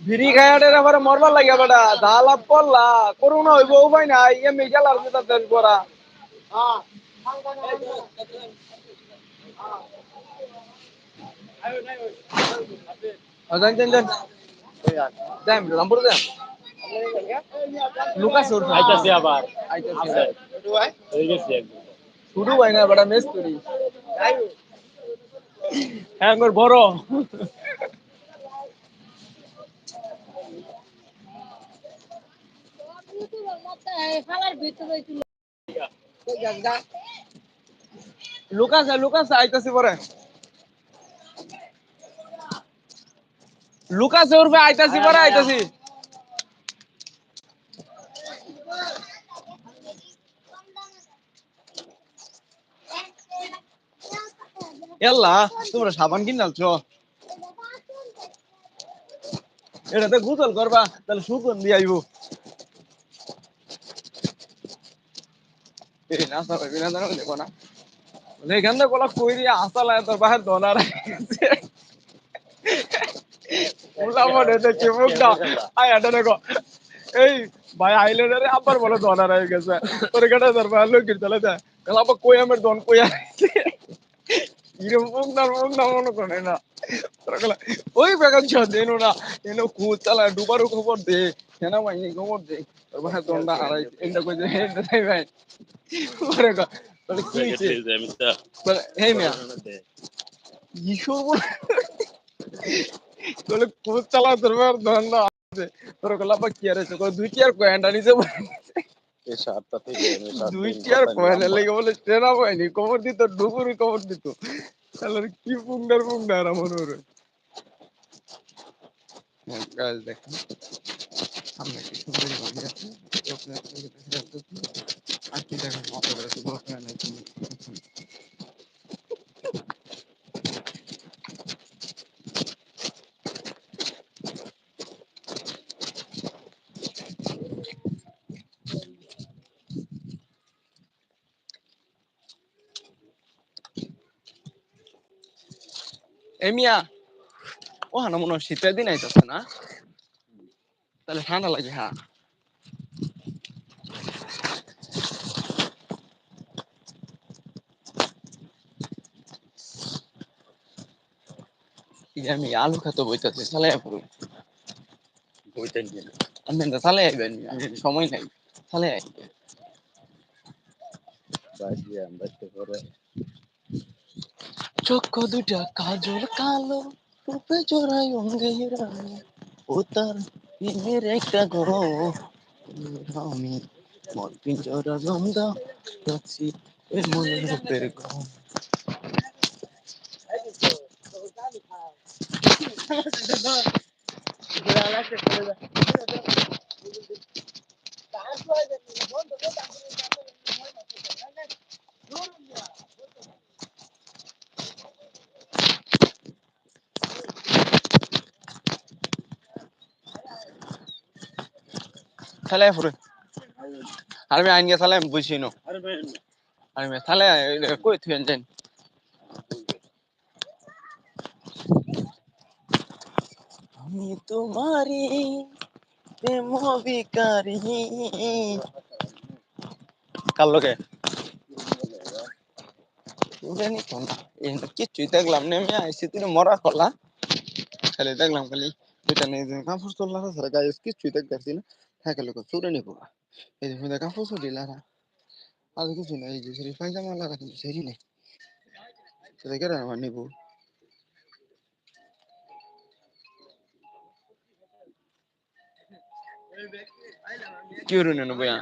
ভিড়ি খায়াটের আবার মরবার লাগিয়া বেটা দালাপ পড়লা করোনা হইব উপায় নাই ইয়ে মেঘাল আর তাদের করা লুকাস আইতাছি আবার হয়ে গেছে একদম শুরু ভাই না বেটা মেস করি হ্যাঁ বড় লুকাস লুকাস আইতাছি পরে লুকাস উঠবে আইতাছি পরে আইতাছি এল্লা তোমরা সাবান কিনালছো এটাতে গুজল করবা তাহলে সুগন্ধি আইবো এই না সবাই বিনা জানো দেখো না এখান থেকে কোলা কই দিয়ে আসালায় তোর বাহির দনার উলা মনে দেখে মুখটা আয় এটা দেখো এই ভাই আইলে রে আবার বলে দনার হয়ে গেছে তোর কেটে তোর ভাই লোকের চলে যায় কাল আবার কই আমার দন কই আইছে এরকম মুখ না মনে করে না ওই বেগান ছ দেন না এনো খুদ চালায় ডুবারও খবর দে সেনা বাহিনী খবর দে তোর ভাই দনটা হারাই এটা কই যে এটা তাই ভাই ওরে গো বলে কি হইছে বলে হেই মিয়া ইশোর বলে তোলে খুদ চালা তোর ভাই দনটা আছে তোর গলা বা কি আরে তো দুই টিয়ার কয়েনটা নিছে এই সাতটা থেকে দুই টিয়ার কয়েনের লেগে বলে সেনা বাহিনী খবর দিত ডুবুরি খবর দিত তাহলে কি পুঙ্গার আমার ওরে গাছ দেখেন সামনে কি সুন্দর বাড়ি আছে আর কি দেখেন এমিয়া ও হানা মনে হয় শীতের দিন আইতাছে না তাহলে ঠান্ডা লাগে হ্যাঁ আমি আলু খেতে বইতেছি তাহলে বইতেন না আমি তাহলে আইবেন সময় নাই তাহলে বাইরে আমরা তো করে চোখ দুটা কাজল কালো রূপে জোড়াই অঙ্গেরা ও তার প্রেমের একটা গো আমি মন পিঞ্জরা গন্ধা যাচ্ছি এ মনের রূপের গো তাহলে পুরো আমি আইন গিয়ে তাহলে বুঝছি নো আমি তাহলে কই থুয়েন যান আমি তোমারি প্রেম ভিখারি কার লগে জানি কোন কিছুই দেখলাম না আমি আইসি তুই মরা খোলা খালি দেখলাম খালি এটা নেই কাপড় তোলা সারা গায়ে কিছুই দেখতেছি না হ্যাঁ লোক চুরে নিবো এই যে কাপড় চুরিলা আর কিছু নাই এই যে পায়জামা লাগা কিন্তু সেরি নেই সেটা কেন আমার নিবো কি হলো নেন বয়া